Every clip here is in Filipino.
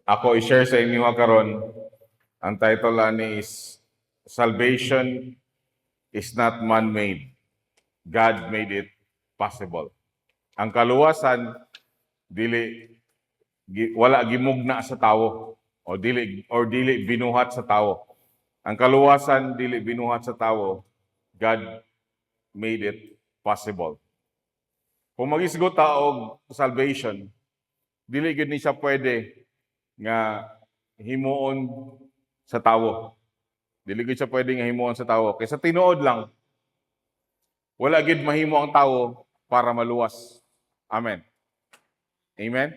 Ako i-share sa inyo karon. Ang title ani is Salvation is not man-made. God made it possible. Ang kaluwasan wala gimugna sa tawo o dili binuhat sa tawo. Ang kaluwasan dili binuhat sa tawo. God made it possible. Kung magisgot ta og salvation, dili gid ni siya pwede nga himuon sa tawo. Dili gid siya pwede nga himuon sa tawo. Kaysa tinuod lang, wala gid mahimo ang tawo para maluwas. Amen. Amen.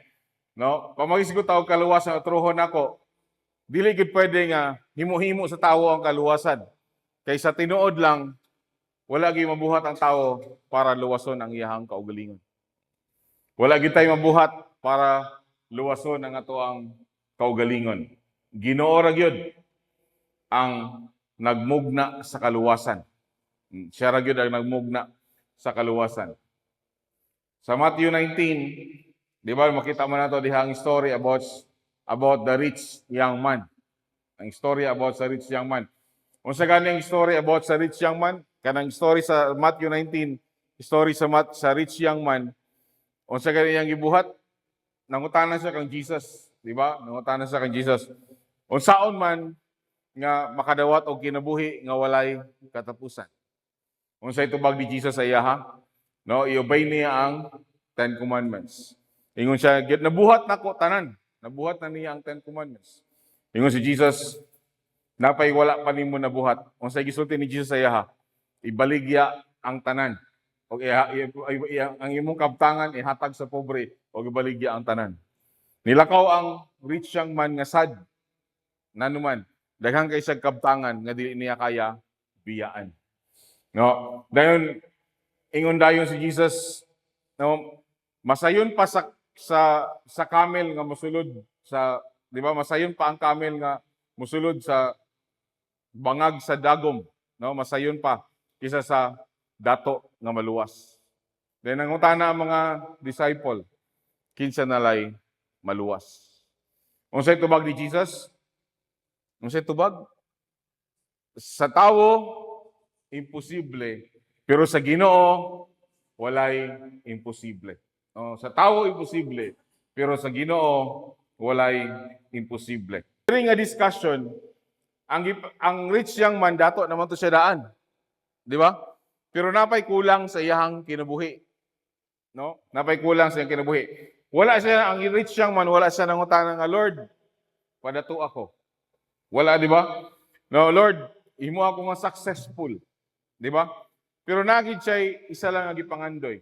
No, kung magisgot ta og kaluwasan o truhon nako, dili gid pwede nga himo-himo sa tawo ang kaluwasan. Kaysa tinuod lang, wala gid mabuhat ang tawo para luwason ang iyahang kaugalingon. Wala gid tayo mabuhat para luwason ang atoang kaugalingon. Ginoo ra gyud ang nagmugna sa kaluwasan. Siya ra gyud ang nagmugna sa kaluwasan. Sa Matthew 19, di ba makita mo nato diha ang story about the rich young man. Ang story about sa rich young man. Unsa gani ang story about sa rich young man? Kanang story sa Matthew 19, story sa rich young man. Unsa gani iyang gibuhat? Nangutana siya kang Jesus, di ba? Nangutana siya kang Jesus. Unsaon man nga makadawat og kinabuhi nga walay katapusan. Unsa itubag ni Jesus sa iya ha? No, i-obey niya ang 10 commandments. Ingon siya, nabuhat nako tanan. Nabuhat na niya ang 10 commandments. Ingon si Jesus, napay wala pa nimo nabuhat. Unsa gisulti ni Jesus sa iya ha? Ibaligya ang tanan. O ang imong kabtangan ihatag sa pobre o ibaligya ang tanan. Nilakaw ang rich young man nga sad. Nanuman, daghang kay siyang kabtangan nga dili niya kaya biyaan. No, dayon ingon dayon si Jesus, no, masayon pa sa camel nga mosulod sa, di ba? Masayon pa ang camel nga mosulod sa bangag sa dagom, no? Masayon pa kisa sa dato nga maluwas. Then nangutana ang mga disciple, kinsa nalay maluwas. Unsay tubag ni Jesus? Unsay tubag? Sa tawo imposible, pero sa Ginoo walay imposible. Sa tawo imposible, pero sa Ginoo walay imposible. During a discussion, ang rich young man dato naman to siya daan. Di ba? Pero napay kulang sa iyang kinabuhi. No? Napay kulang sa iyang kinabuhi. Wala siya, ang rich young man, wala siya nangutana nga, Lord, padato ako. Wala, di ba? No, Lord, imo ako nga successful. Di ba? Pero nagid siya isa lang ang gipangandoy.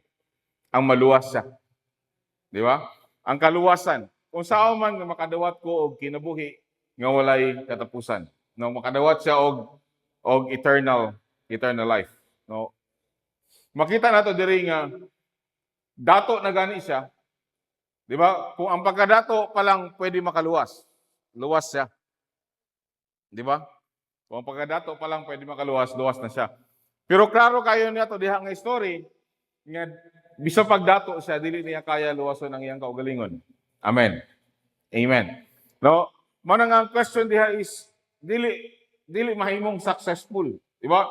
Ang maluwas siya. Di ba? Ang kaluwasan. Kung saan man nga makadawat ko og kinabuhi nga walay katapusan. No, makadawat siya og eternal life. No. Makita nato diri nga dato na gani siya. Di ba? Kung ang pagkadato pa lang pwede makaluwas. Luwas siya. Di ba? Kung ang pagkadato pa lang pwede makaluwas, luwas na siya. Pero klaro kayo niya to diha nga story nga bisa pagdato siya dili niya kaya luwason ang iyang kaugalingon. Amen. Amen. No, man ang question diha is dili mahimong successful, di ba?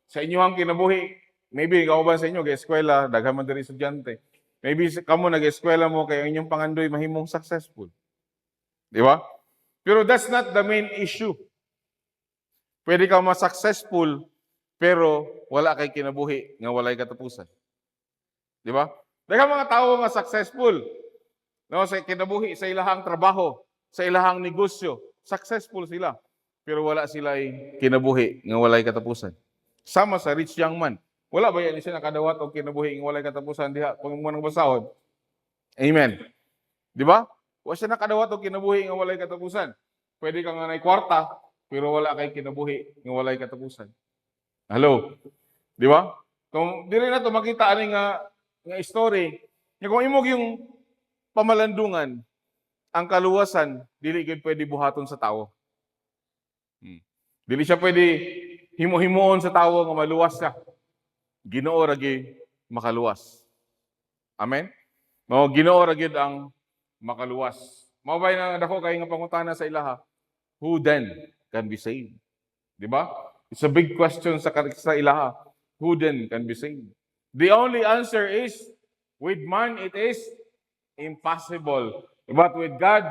Sa inyong kinabuhi, maybe kauban sa inyo ga-eskwela, daghan man diri estudyante. Maybe kamo nag-eskwela mo kay inyong pangandoy mahimong successful. Di ba? Pero that's not the main issue. Pwede ka ma-successful pero wala kay kinabuhi nga walay katapusan. Di ba? Daghang mga tao nga successful, no, sa kinabuhi, sa ilahang trabaho, sa ilahang negosyo, successful sila. Pero wala sila kinabuhi nga walay katapusan. Sama sa rich young man. Wala ba yan siya nakadawat o kinabuhi nga walay katapusan diha kung mo nang basahon? Amen. Di ba? Wala siya nakadawat o kinabuhi nga walay katapusan. Pwede ka nga nay kwarta, pero wala kay kinabuhi nga walay katapusan. Hello? Di ba? Kung diri na to makita ani nga story, nga kung imog yung pamalandungan, ang kaluwasan dili gid pwede buhaton sa tawo. Dili siya pwede himo-himoon sa tawo nga maluwas siya. Ginoo ra gyud makaluwas. Amen. No, Ginoo ra gyud ang makaluwas. Mabay na dako kay nga pangutana sa ilaha. Who then can be saved? Di ba? It's a big question sa ilaha. Who then can be saved? The only answer is, with man it is impossible. But with God,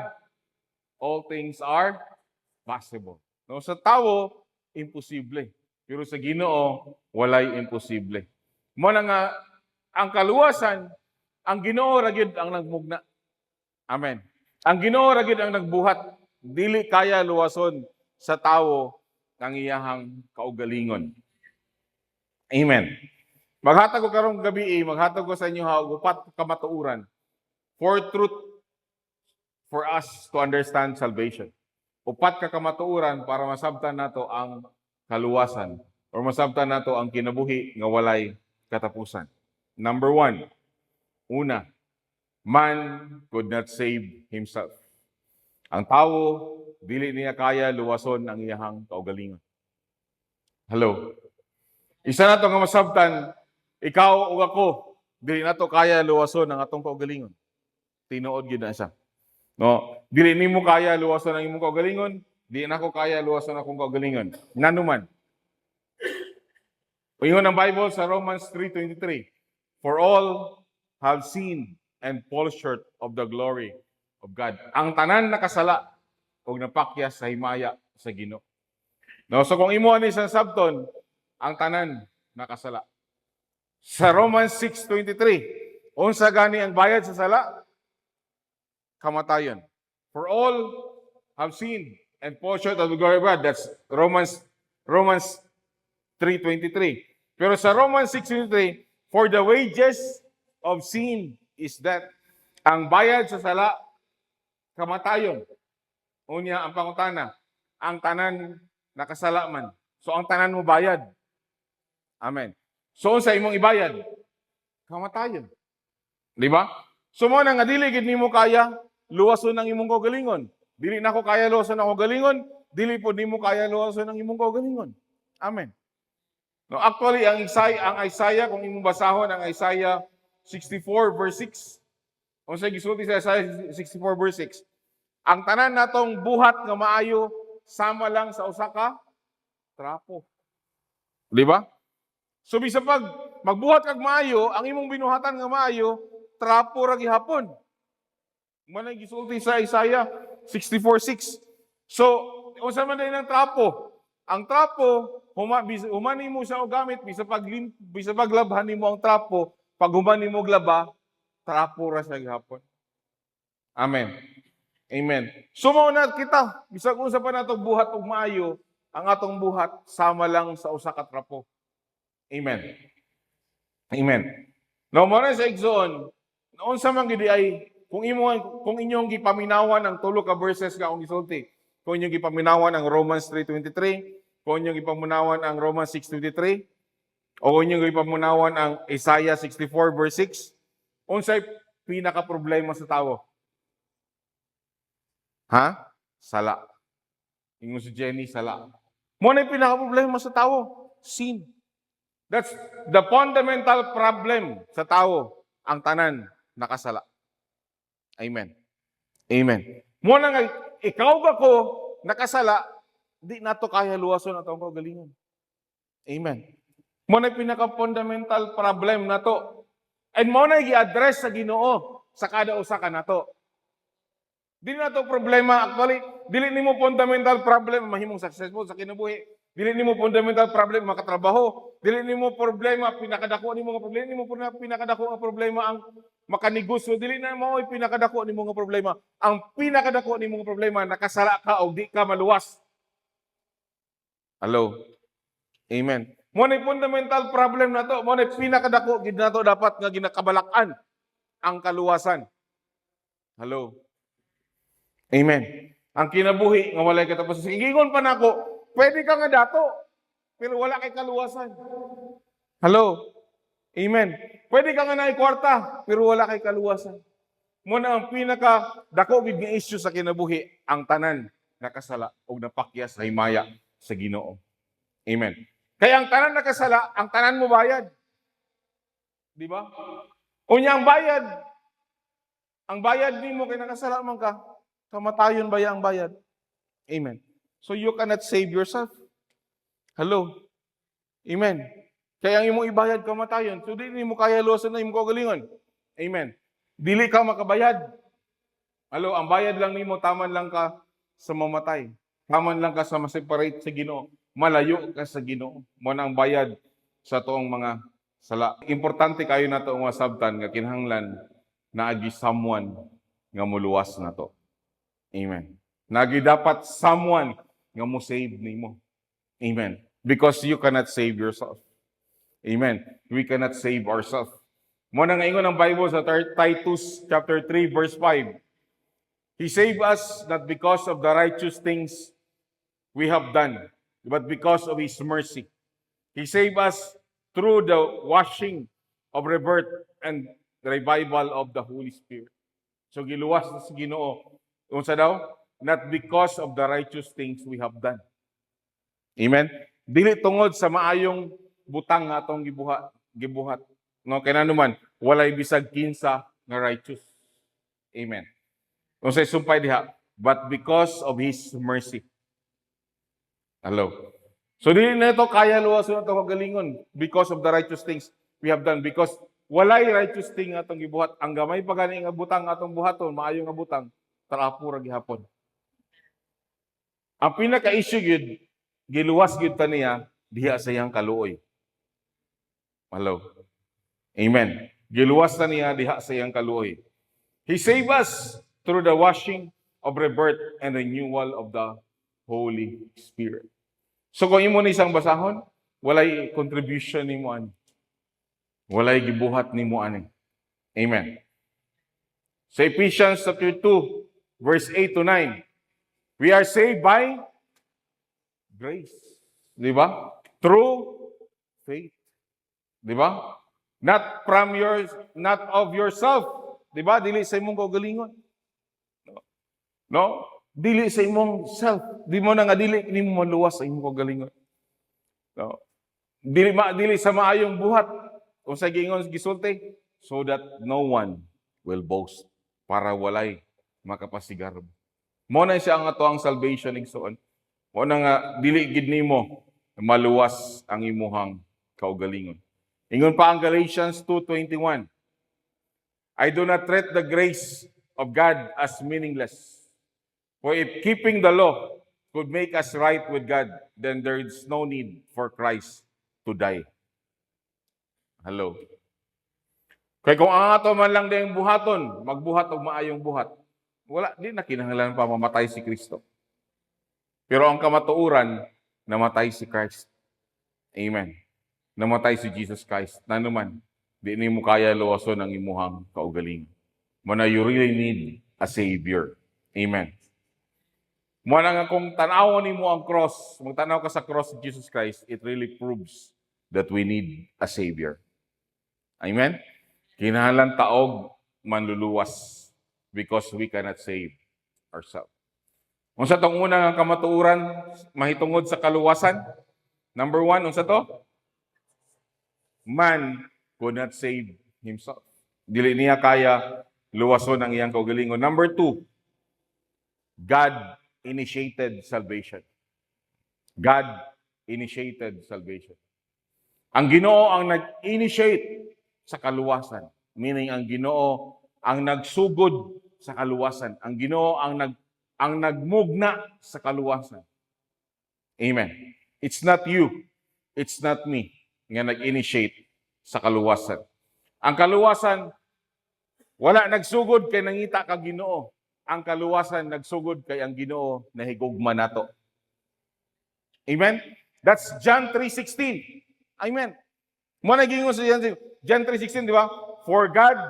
all things are possible. No, sa tao, imposible. Pero sa Ginoo, walay imposible. Mo na nga, ang kaluwasan, ang Ginoo ra gyud ang nagmugna. Amen. Ang Ginoo ra gyud ang nagbuhat. Dili kaya luwason sa tawo ang iyahang kaugalingon. Amen. Maghatag ko karong gabi, maghatag ko sa inyo upat ka matuuran for truth for us to understand salvation. Upat ka kamatuuran para masabtan nato ang kaluwasan or masabtan nato ang kinabuhi nga walay katapusan. Number 1, una, man could not save himself. Ang tao, dili niya kaya luwason ang iyahang kaugalingon. Hello. Isa na to nga masabtan, ikaw o ako, dili nato kaya luwason ang atong kaugalingon. Tinuod gyud na siya. No, dili nimo kaya luwason ang imong kaugalingon, di nako kaya luwason akong kaugalingon. Nganuman. Ingon ang Bible sa Romans 3:23, for all have sinned and fall short of the glory of God. Ang tanan nakasala og napakyas sa himaya sa Ginoo. No, so kung imo ani sa sabton, ang tanan nakasala. Sa Romans 6:23, unsa gani ang bayad sa sala? Kamatayon. For all have sinned and fall short of the glory of God. That's Romans 3:23. Pero sa Romans 6:23, for the wages of sin is death. Ang bayad sa sala, kamatayon. Unya ang pangutana, ang tanan nakasala man. So ang tanan mo bayad. Amen. So sa imong ibayad, kamatayon. Di ba? So mo na nga dili gid nimo kaya luwason ang imong kaugalingon. Dili nako kaya luwason ang kaugalingon, dili po nimo kaya luwason ang imong kaugalingon. Amen. No, actually ang Isaiah kung imong basahon ang Isaiah 64 verse 6. Unsa gisulti sa Isaiah 64 verse 6? Ang tanan natong buhat nga maayo sama lang sa usa ka trapo. Di ba? So bisa pag magbuhat kag maayo, ang imong binuhatan nga maayo, trapo ra gihapon. Manay gisulti sa Isaiah 64:6. So, unsa man din ang trapo? Ang trapo, humani mo siya og gamit, bisa paglabhan nimo ang trapo, pag humani mo glaba, trapo ra siya gihapon. Amen. Amen. So mao na kita, bisag unsa pa nato buhat og maayo, ang atong buhat sama lang sa usa ka trapo. Amen. Amen. Now, mo na sa igsoon, unsa man gid ay kung inyong gipaminawan ang tulo ka verses nga akong gisulti, kung inyong gipaminawan ang Romans 3:23, kung inyong gipaminawan ang Romans 6:23, o kung inyong gipaminawan ang Isaiah 64 verse 6, unsay pinaka problema sa tawo? Ha? Sala. Ingon si Jenny, sala. Mo na pinaka problema sa tawo, sin. That's the fundamental problem sa tawo, ang tanan nakasala. Amen. Amen. Mo na nga, ikaw ba ko nakasala, di nato kaya luwason ang atong kaugalingon. Amen. Mo na pinaka-fundamental problem nato. And mo na i-address sa Ginoo sa kada usa ka nato. Dili nato problema, actually, dili nimo fundamental problem mahimong successful sa kinabuhi. Dili nimo fundamental problem makatrabaho. Dili nimo problema pinakadako nimo nga problema, nimo pinakadako nga problema ang makanegosyo. Dili na mo pinakadako nimo nga problema. Ang pinakadako nimo nga problema nakasala ka o di ka maluwas. Hello. Amen. Mo na fundamental problem na to, mo na pinakadako gid nato dapat nga ginakabalakan ang kaluwasan. Hello. Amen. Ang kinabuhi nga walay katapusan. Ingon pa nako, pwede ka nga dato, pero wala kay kaluwasan. Hello. Amen. Pwede ka nga na kwarta, pero wala kay kaluwasan. Muna ang pinaka dako gid nga issue sa kinabuhi, ang tanan nakasala og napakyas sa himaya sa Ginoo. Amen. Kaya ang tanan nakasala, ang tanan mo bayad. Di ba? Unya ang bayad nimo kay nakasala man ka, Kamatayon ba ang bayad? Amen. So you cannot save yourself. Hello? Amen. Kaya ang imong ibayad kamatayon, so di mo kaya luwason na imong kaugalingon. Amen. Dili ka makabayad. Hello, ang bayad lang nimo taman lang ka sa mamatay. Taman lang ka sa ma-separate sa Ginoo. Malayo ka sa Ginoo. Mo na ang bayad sa tuong mga sala. Importante kayo na to nga sabtan nga kinahanglan na agi someone nga muluwas na to. Amen. Nagi dapat someone nga mo save nimo. Amen. Because you cannot save yourself. Amen. We cannot save ourselves. Mo na nga ingon ang Bible sa Titus chapter 3 verse 5. He saved us not because of the righteous things we have done, but because of His mercy. He saved us through the washing of rebirth and the revival of the Holy Spirit. So giluwas na si Ginoo. Unsa daw? Not because of the righteous things we have done. Amen. Dili tungod sa maayong butang nga atong gibuhat. No kay nanuman walay bisag kinsa nga righteous. Amen. Unsay sumpay diha? But because of His mercy. Hello. So dili na ito kaya luwason ato kagalingon because of the righteous things we have done, because walay righteous thing atong gibuhat. Ang gamay pa gani nga butang atong buhaton, maayo nga butang, tarapo ra gihapon. Ang pinaka-issue gyud giluwas gyud ta niya diha sa iyang kaluoy. Hello. Amen. Giluwas na niya diha sa iyang kaluoy. He saved us through the washing of rebirth and renewal of the Holy Spirit. So kung imo ni isang basahon, walay contribution nimo ani. Walay gibuhat nimo ani. Amen. Sa Ephesians chapter 2, verse 8 to 9, we are saved by grace. Di ba? Through faith. Di ba? Not of yourself. Di ba? Dili sa imong kaugalingon. No? Dili sa imong self. Di mo na nga dili nimo maluwas sa imong kaugalingon. No? Dili sa maayong buhat. Kung sa gingon gisulti, so that no one will boast, para walay makapasigar. Mo na siya ang ato ang salvation igsoon. Mo na nga dili gid nimo maluwas ang imuhang kaugalingon. Ingon pa ang Galatians 2:21. I do not treat the grace of God as meaningless. For if keeping the law could make us right with God, then there is no need for Christ to die. Hello. Kaya kung ang ato man lang din buhaton, magbuhat og maayong buhat, wala, di na kinahanglan pa mamatay si Kristo. Pero ang kamatuoran, namatay si Christ. Amen. Namatay si Jesus Christ. Na naman, di ni mo kaya luwason ang imuhang kaugalingon. Muna you really need a Savior. Amen. Muna nga kung tanawon ni mo ang cross, magtanaw ka sa cross of Jesus Christ, it really proves that we need a Savior. Amen? Kinahanglan taog manluluwas because we cannot save ourselves. Unsa tong unang kamatuoran mahitungod sa kaluwasan? Number 1, unsa to? Man could not save himself. Dili niya kaya luwason ang iyang kaugalingon. Number 2, God initiated salvation. God initiated salvation. Ang Ginoo ang nag-initiate sa kaluwasan. Meaning ang Ginoo ang nagsugod sa kaluwasan. Ang Ginoo ang nagmugna sa kaluwasan. Amen. It's not you. It's not me nga nag-initiate sa kaluwasan. Ang kaluwasan, wala nagsugod kay nangita ka Ginoo. Ang kaluwasan nagsugod kay ang Ginoo nahigugma nato. Amen? That's John 3:16. Amen. Mo nagingon sa John 3:16, di ba? For God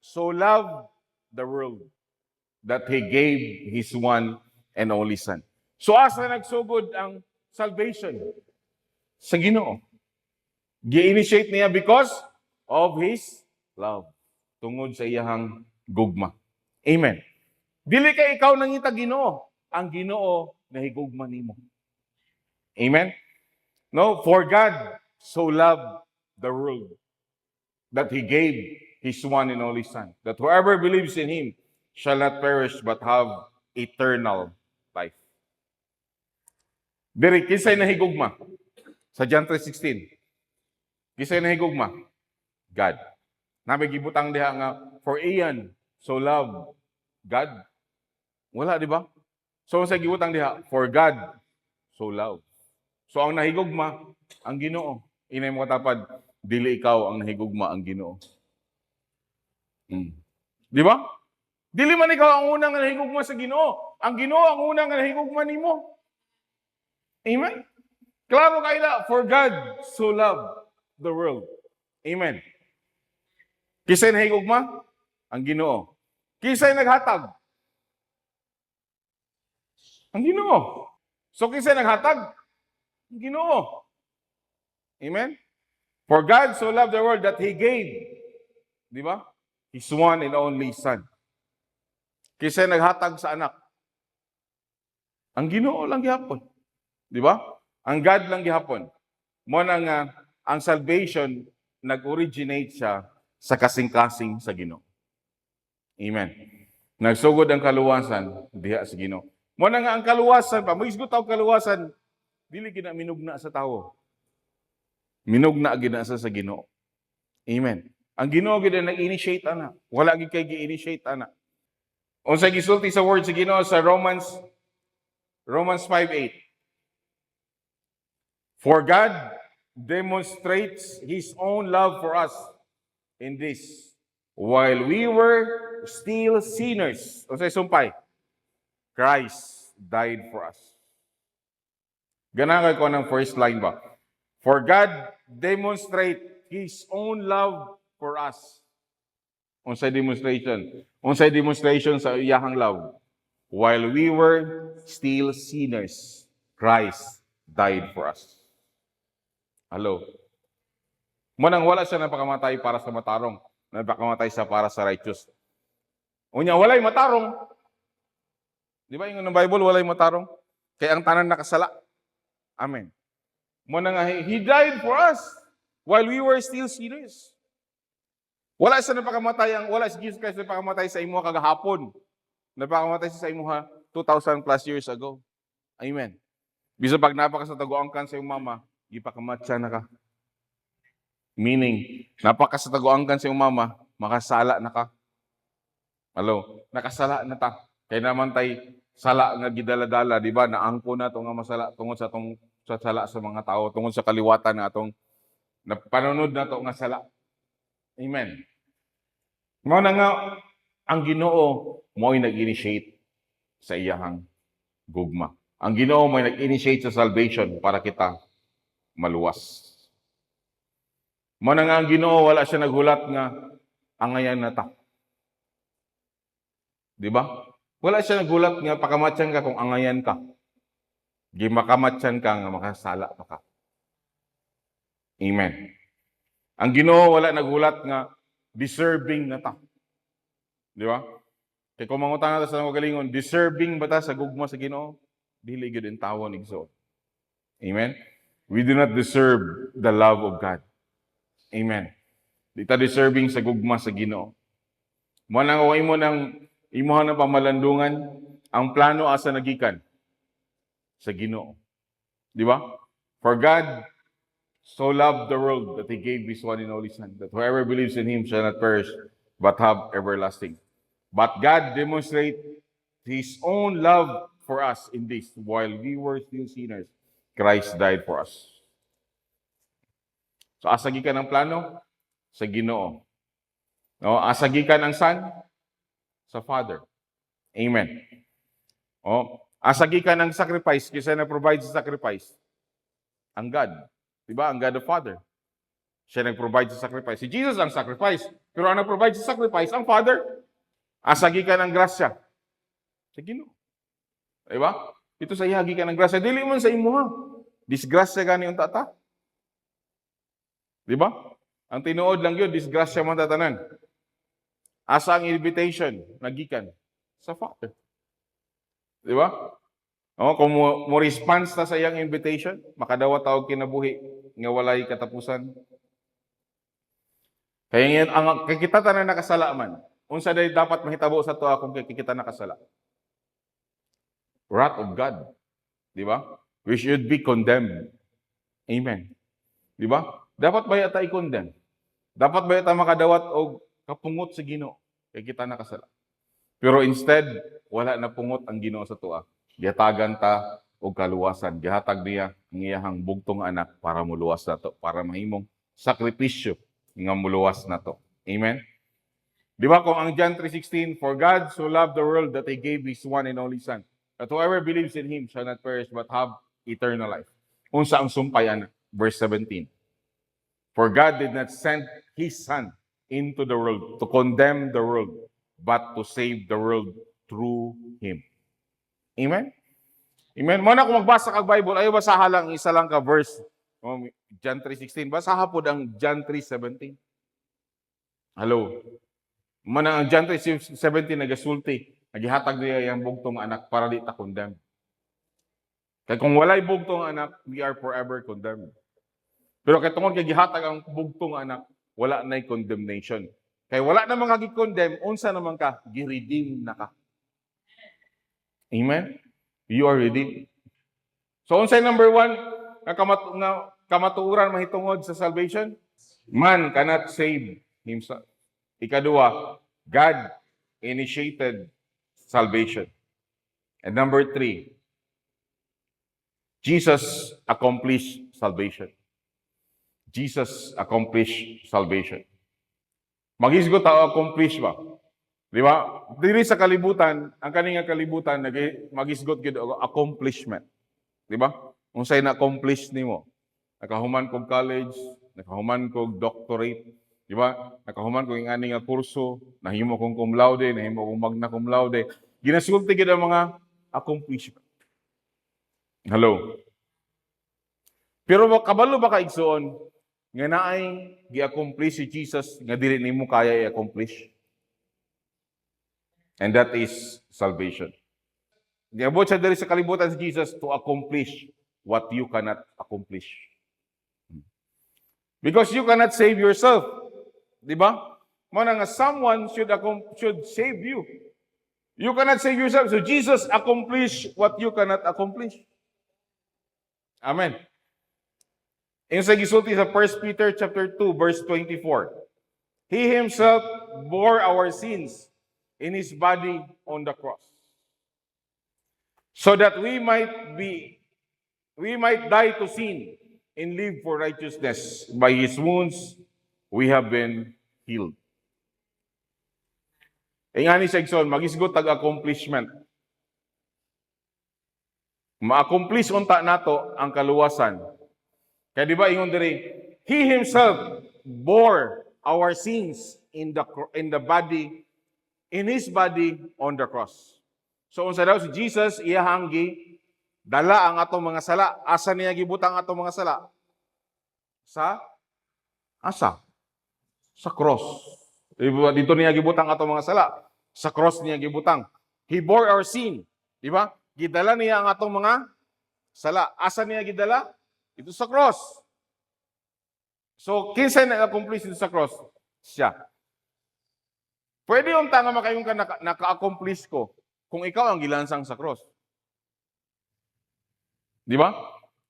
so loved the world that He gave His one and only Son. So asa nagsugod ang salvation? Sa Ginoo. Gi-initiate niya because of His love. Tungod sa iyahang gugma. Amen. Dili kay ikaw nangita Ginoo, ang Ginoo nahigugma nimo. Amen. No, for God so loved the world that He gave His one and only Son, that whoever believes in Him shall not perish but have eternal life. Diri kinsay nahigugma sa John 3:16. Kinsay nahigugma? God. Nabi gibutang diha nga for iyan so love God. Wala di ba? So sa gibutang diha for God so love. So ang nahigugma ang Ginoo. Inay mo katapad dili ikaw ang nahigugma ang Ginoo. Di ba? Dili man ikaw ang unang nahigugma sa Ginoo. Ang Ginoo ang unang nahigugma nimo. Amen. Klaro kaila, for God so loved the world. Amen. Kisay nahigugma? Ang Ginoo. Kisay naghatag? Ang Ginoo. So kisay naghatag? Ang Ginoo. Amen. For God so loved the world that He gave, di ba? His one and only Son. Kisay naghatag sa anak? Ang Ginoo lang gihapon. Di ba? Ang God lang gihapon. Mo na nga ang salvation nag-originate siya sa kasing-kasing sa Ginoo. Amen. Nagsugod ang kaluwasan diha sa Ginoo. Mo na nga ang kaluwasan pa, moisgo taw kaluwasan dili gina minugna sa tawo. Minugna gina sa Ginoo. Amen. Ang Ginoo gid nag-initiate ana. Wala gid kay gi-initiate ana. Unsay gisulti sa word sa Ginoo sa Romans 5:8. For God demonstrates His own love for us in this, while we were still sinners. Unsay sumpay? Christ died for us. Ganang ko ng first line ba? For God demonstrate His own love for us. Unsay demonstration? Unsay demonstration sa iyahang love? While we were still sinners, Christ died for us. Hello. Munang wala siya napakamatay para sa matarong. Napakamatay siya para sa righteous. Unya, walay matarong. Di ba yung Bible, walay matarong? Kaya ang tanan nakasala. Amen. Muna nga, He died for us while we were still sinners. Wala siya napakamatay, wala si Jesus Christ napakamatay sa imo kagahapon. Napakamatay siya sa imo 2,000 plus years ago. Amen. Bisa pag napakasatagoan kan sa iyong mama, ipakamatsa na ka. Meaning, napakasatagoan kan sa iyong mama, makasala na ka. Hello, nakasala na ta. Kaya naman tay sala nga gidala-dala, di ba? Naangko na to nga masala tungod sa tong sa sala sa mga tao, tungod sa kaliwatan na atong panunod na to nga sala. Amen. Mao na nga ang Ginoo mo'y nag-initiate sa iyahang gugma. Ang Ginoo mo'y nag-initiate sa salvation para kita maluwas. Mao na nga ang Ginoo wala siya naghulat nga angayan na ta. Di ba? Wala siya nagulat nga pakamatyan ka kung angayan ka. Di makamatyan ka nga makasala pa ka. Amen. Ang Ginoo wala nagulat nga deserving na ta. Di ba? Kaya kung mangutang natin sa magalingon, deserving ba ta sa gugma sa Ginoo? Dili gyud ang tawo ni Ginoo. Amen. We do not deserve the love of God. Amen. Di ta deserving sa gugma sa Ginoo. Mo nang way mo nang imuha ng pamalandungan, ang plano asa nagikan sa Ginoo. Di ba? For God so loved the world that He gave His one and only Son, that whoever believes in Him shall not perish, but have everlasting. But God demonstrates His own love for us in this, while we were still sinners, Christ died for us. So asa gikan ang plano? Sa Ginoo. No, asa gikan ang Son? Sa Father. Amen. O, asagi ka ng sacrifice kasi na-provide sa sacrifice. Ang God. Diba? Ang God the Father. Siya nag-provide sa sacrifice. Si Jesus ang sacrifice. Pero ang nag-provide sa sacrifice, ang Father. Asagi ka ng grasya. Sa Ginoo. Diba? Ito sa ihagi ka ng grasya. Dili man sa imuha. Disgrasya gani yung tata. Diba? Ang tinuod lang yun, disgrasya man tatanan. Asa ang invitation nagikan sa Father. Di ba? O, kung mo response ta sa iyang invitation, makadawa tawag kinabuhi nga walay katapusan. Kaya ngayon, ang kikita ta na nakasala man, unsa day dapat mahitabo sa tuwa kung kikita nakasala? wrath of God. Di ba? We should be condemned. Amen. Di ba? Dapat ba yata i-condemn? Dapat ba yata makadawat og kapungot sa Ginoo kay kita nakasala? Pero instead, wala na pungot ang Ginoo sa tuwa. Gihatagan ta og kaluwasan. Gihatag niya ang iyahang bugtong anak para muluwas nato, para mahimong sakripisyo nga muluwas nato. Amen. Di ba kung ang John 3:16, "For God so loved the world that He gave His one and only Son, that whoever believes in Him shall not perish but have eternal life." Unsa ang sumpayan? Verse 17. "For God did not send His Son into the world to condemn the world, but to save the world through Him." Amen? Amen. Muna kung magbasa kag Bible, ayaw basaha lang isa lang ka verse. John 3:16. Basaha po ang John 3:17. Hello. Muna ang John 3:17 nagasulti. Nagihatag niya yung bugtong anak para di ta condemn. Kaya kung walay bugtong anak, we are forever condemned. Pero kaya tungkol kay gihatag ang bugtong anak, wala na'y condemnation. Kaya wala na mga gi-condemn, unsa naman ka, gi-redeem na ka. Amen? You are redeemed. So, unsay number 1 nga kamatuoran mahitungod sa salvation? Man cannot save himself. Ikaduha, God initiated salvation. And number 3, Jesus accomplished salvation. Jesus accomplished salvation. Magisgot tao accomplish ba? Di ba? Diri sa kalibutan, ang kaninga kalibutan magisgot gid og accomplishment. Di ba? Unsay na-accomplish nimo? Nakahuman kog college, nakahuman kog doctorate, di ba? Nakahuman kog ingani nga kurso, nahimo kong cum laude, nahimo kong magna cum laude. Ginasulti gid ang mga accomplishment. Hello. Pero kabalo ba ka igsoon nga naay gi-accomplish si Jesus nga dili nimo kaya i-accomplish? And that is salvation. Giabot siya diri sa kalibutan si Jesus to accomplish what you cannot accomplish. Because you cannot save yourself. Di ba? Muna nga someone should save you. You cannot save yourself. So Jesus accomplished what you cannot accomplish. Amen. In sa gisulti sa 1 Peter chapter 2 verse 24. He himself bore our sins in his body on the cross, so that we might die to sin and live for righteousness. By his wounds we have been healed. Ingani sa igsoon, magisgot tag accomplishment. Ma-accomplish unta nato ang kaluwasan. Kaya di ba ingon diri, he himself bore our sins in the body, in his body on the cross. So unsa daw si Jesus iyahang dala ang atong mga sala. Asa niya gibutang atong mga sala? Sa cross. Dito niya gibutang atong mga sala. Sa cross niya gibutang. He bore our sin. Di ba? Gidala niya ang atong mga sala. Asa niya gidala? Ito sa cross. So, kinsa na-accomplish ito sa cross? Siya. Pwede yung tanga makayong ka naka-accomplish ko kung ikaw ang gilansang sa cross. Di ba?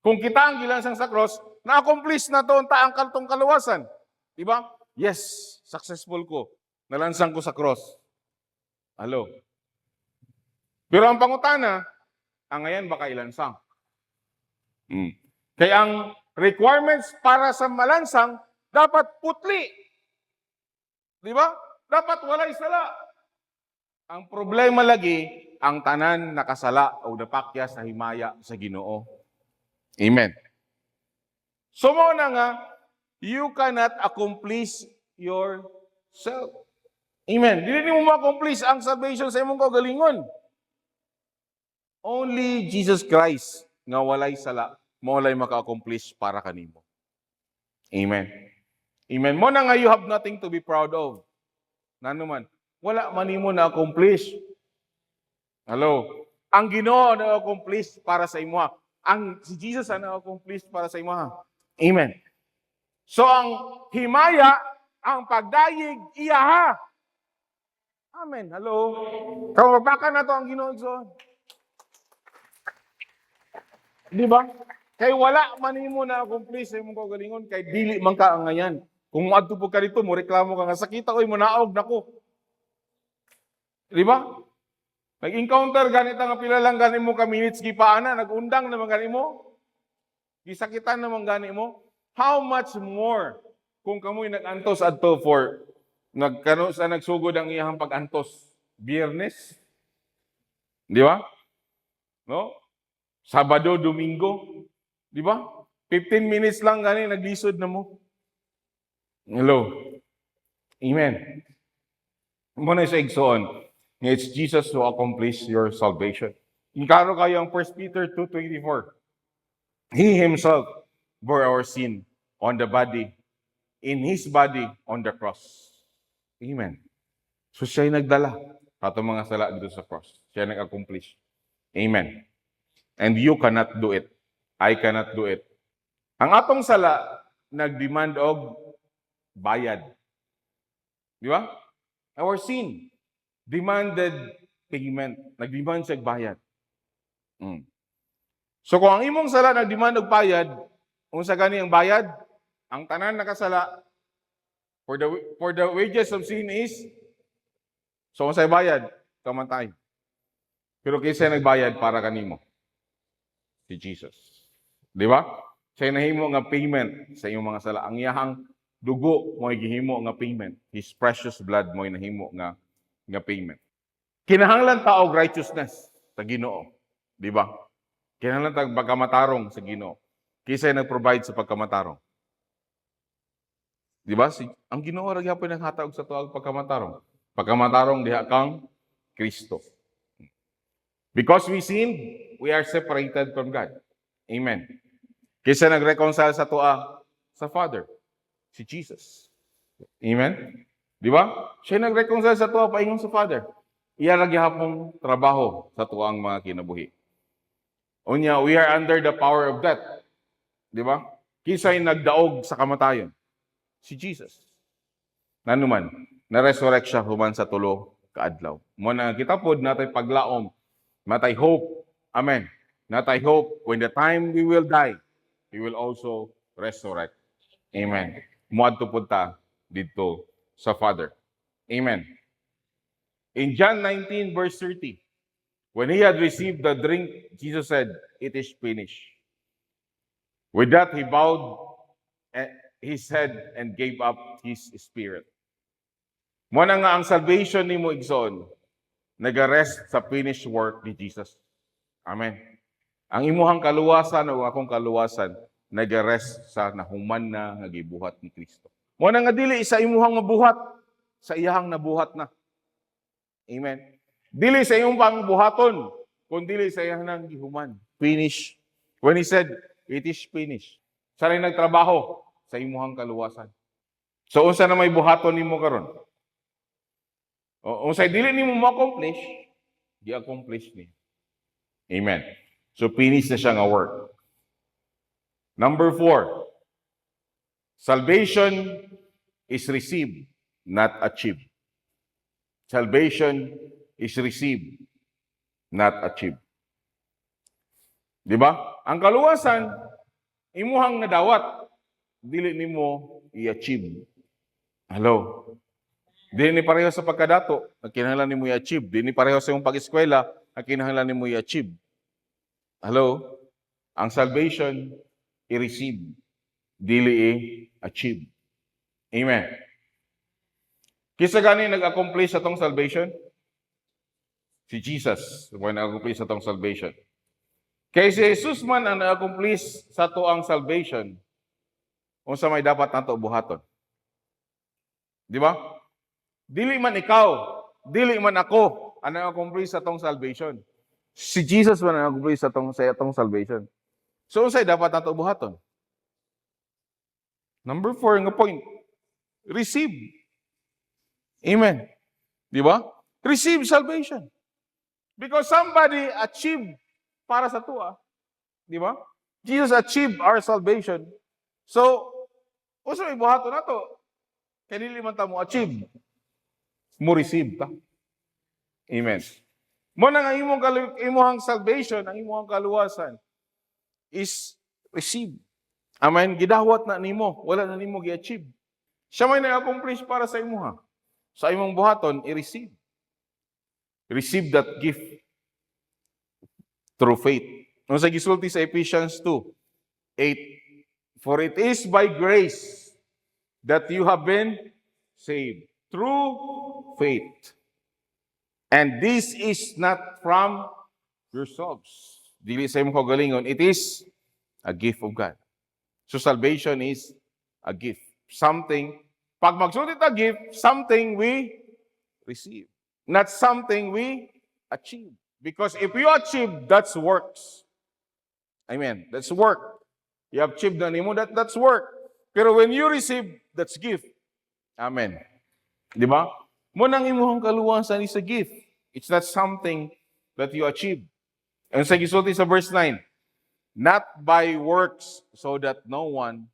Kung kita ang gilansang sa cross, na-accomplish na to ang kaltong kaluwasan. Di ba? Yes, successful ko. Nalansang ko sa cross. Hello. Pero ang pangutana, ang ngayon baka ilansang. Kaya ang requirements para sa malansang, dapat putli. Di ba? Dapat walay sala. Ang problema lagi, ang tanan nakasala o napakya sa himaya sa Ginoo. Amen. So mo na nga, you cannot accomplish yourself. Amen. Dili mo ma-accomplish ang salvation sa imong kaugalingon. Only Jesus Christ nga walay sala, walay maka-accomplish para kanimo. Amen. Amen. Mo na nga you have nothing to be proud of. Nanuman, wala man nimo na-accomplish. Hello. Ang Ginoo na-accomplish para sa imo. Si Jesus ang na-accomplish para sa imo. Amen. So ang himaya, ang pagdayeg, iyaha. Amen. Hello. Kawabakan na to ang Ginoo. Di ba? Kay wala man nimo na accomplish sa imong kaugalingon kay dili man ka ang ngayan. Kung moadto po ka dito, mo reklamo ka nga sakita oy mo naog nako. Di ba? Nag-encounter ganita nga pila lang gani mo ka minutes gipaana, nag-undang naman gani mo. Gisakitan naman gani mo. How much more kung kamoy nag-antos adto for nagkano sa nagsugod ang iyang pag-antos Biyernes? Di ba? No? Sabado, Domingo, di ba? 15 minutes lang gani naglisod na mo. Hello. Amen. Muna sa igsoon. It's Jesus who accomplished your salvation. Inkaro kayo ang 1 Peter 2:24. He himself bore our sin on the body, in His body on the cross. Amen. So siya'y nagdala ato mga sala dito sa cross. Siya nag-accomplish. Amen. And you cannot do it. I cannot do it. Ang atong sala, nag-demand og bayad. Di ba? Our sin demanded payment. Nag-demand siya bayad. So kung ang imong sala nag-demand og bayad, unsa gani ang bayad? Ang tanan nakasala for the wages of sin is so unsay bayad? Kamatay. Pero kaysa nagbayad para kanimo? Si Jesus. Di ba? Siya nahimo nga payment sa iyong mga sala. Ang iyahang dugo mo'y gihimo nga payment. His precious blood mo'y nahimo nga payment. Kinahanglan ta og righteousness sa Ginoo, di ba? Kinahanglan ta og pagkamatarong sa Ginoo. Kaysa nag-provide sa pagkamatarong. Di ba? Ang Ginoo ra gyapon naghatag sa tuag pagkamatarong. Pagkamatarong diha kang Kristo. Because we sinned, we are separated from God. Amen. Kaysa nag-reconcile sa tua sa Father, si Jesus. Amen. Di ba? Siya nag-reconcile sa tua paingon sa Father. Iya ra gyapon trabaho sa tuang mga kinabuhi. Unya, we are under the power of death. Di ba? Kisay nagdaog sa kamatayon. Si Jesus. Nanuman, na-resurrect siya human sa tulo kaadlaw. Mo na kita pod natay paglaom, natay hope. Amen. Natay hope when the time we will die, He will also resurrect. Amen. Muadto pod ta dito sa Father. Amen. In John 19 verse 30, when He had received the drink, Jesus said, "It is finished." With that, He bowed His head and gave up His spirit. Muna nga ang salvation ni mo igsoon, nag-rest sa finished work ni Jesus. Amen. Ang imuhang kaluwasan o akong kaluwasan, nag-rest sa nahuman na nga gibuhat ni Kristo. Muna nga dili sa imuhang mabuhat, sa iyahang nabuhat na. Amen. Dili sa iyong pang buhaton, kundi sa iyang nang gihuman. Finish. When He said, "It is finished." Siya rin nagtrabaho sa imuhang kaluwasan. So, unsa na may buhaton nimo karon? O unsay dili nimo ma-accomplish, gi-accomplish ni. Amen. So, finish na siya nga work. Number 4, salvation is received, not achieved. Salvation is received, not achieved. Di ba? Ang kaluwasan, imuhang nadawat, dili nimo i-achieve. Hello? Dili ni pareho sa pagkadato, ang kinahanglan nimo i-achieve. Dili ni pareho sa imong pag-eskwela, ang kinahanglan nimo i-achieve. Hello? Ang salvation, i-receive, dili i-achieve. Amen. Kisa gani nag-accomplish sa tong salvation? Si Jesus, when nag-accomplish sa tong salvation. Kay si Jesus man ang nag-accomplish sa tuang salvation, unsa may dapat nato buhaton? Di ba? Dili man ikaw, dili man ako ang nag-accomplish sa tong salvation. Si Jesus man ang nag-accomplish sa tong salvation. So unsay dapat nato buhaton? Number 4 nga point, receive. Amen. Di ba? Receive salvation. Because somebody achieved para sa tua. Di ba? Jesus achieved our salvation. So, usa may buhaton nato. Kaya dili man ta mo achieve. Mo receive ta. Amen. Mo na nga imong salvation, ang imong kaluwasan. is receive. Amen. Gidawat na nimo, wala na nimo gi-achieve. Siya may na-accomplish para sa imo ha. Sa imong buhaton, i-receive. Receive that gift through faith. Ano sa gisulti sa Ephesians 2:8, for it is by grace that you have been saved through faith. And this is not from yourselves. Dili sa imong kaugalingon, it is a gift of God. So salvation is a gift. Something, pag magsulit a gift, something we receive. Not something we achieve. Because if you achieve, that's works. Amen. That's work. You achieve na nimo, that's work. Pero when you receive, that's gift. Amen. Di ba? Munang imuhang kaluwasan is a gift. It's not something that you achieve. And sa gisulti sa verse 9, not by works so that no one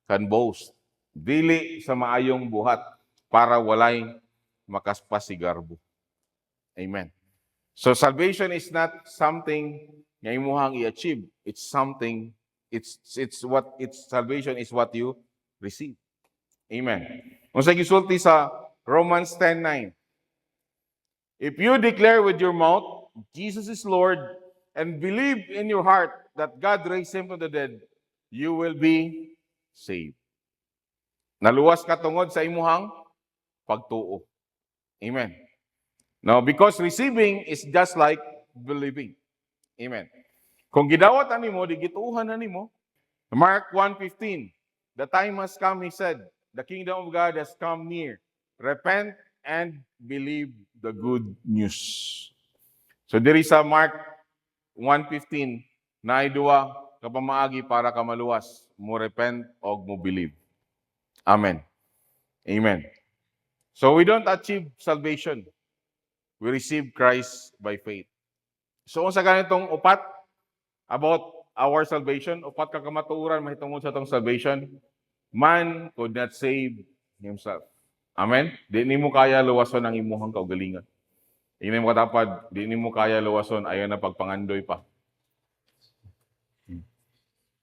can boast. Dili sa maayong buhat para walay makaspasigarbo. Amen. So salvation is not something nga imuhang i-achieve. It's something, salvation is what you receive. Amen. Kung sa gisulti sa Romans 10:9, if you declare with your mouth, Jesus is Lord, and believe in your heart that God raised Him from the dead, you will be saved. Naluwas ka tungod sa imuhang pagtuo. Amen. Now, because receiving is just like believing. Amen. Kung gidawat nimo, di gituuhan na nimo. Mark 1:15, the time has come, he said, the kingdom of God has come near. Repent and believe the good news. So diri sa Mark 1:15, na duwa kapamaagi para ka maluwas, mo repent o mo believe. Amen. Amen. So we don't achieve salvation. We receive Christ by faith. So kung sa ganitong upat about our salvation, upat ka kamatuuran mahitungod sa tong salvation, man could not save himself. Amen? Di nimo kaya luwason ang imuhang kaugalingon. Hindi mo katapad, di nimo kaya luwason, ayaw na pagpangandoy pa.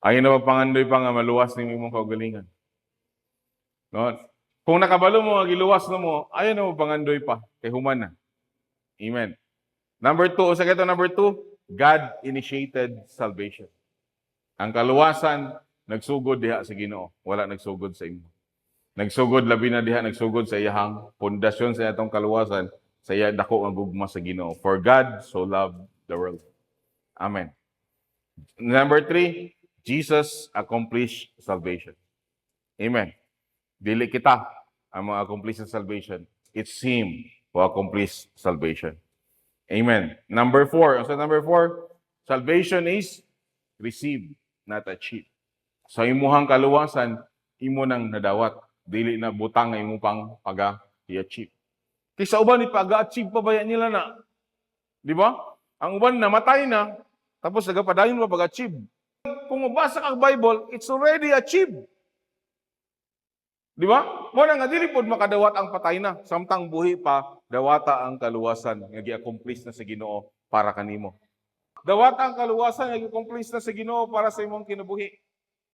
Ayaw na pagpangandoy pa nga maluwas ni imong kaugalingon. No? Kung nakabalo mo, giluwas na mo, ayaw na mo pangandoy pa. Kay human na. Amen. Number 2, sa kito number 2, God initiated salvation. Ang kaluwasan, nagsugod diha sa Ginoo. Wala nagsugod sa imo. Nagsugod, labi na diha, nagsugod sa iyahang pundasyon sa itong kaluwasan, sa iya dako ang gugma sa Ginoo. For God so loved the world. Amen. Number 3, Jesus accomplished salvation. Amen. Dili kita ang mga accomplish sa salvation. It's Him who accomplished salvation. Amen. Number 4. So number 4, salvation is received, not achieved. Sa imuhang kaluwasan, imo nang nadawat. Dili na butang nga imo pang pag-i-achieve. Kaysa uban ni pag-achieve pa ba yan nila na? Di ba? Ang uban namatay na, tapos nagapadayon pa pag-achieve. Kung mabasa ka ang Bible, it's already achieved. Di ba? Muna nga, dili pod makadawat ang patay na. Samtang buhi pa, dawata ang kaluwasan nga gi-accomplish na sa Ginoo para kanimo. Dawata ang kaluwasan nga gi-accomplish na sa Ginoo para sa imong kinabuhi.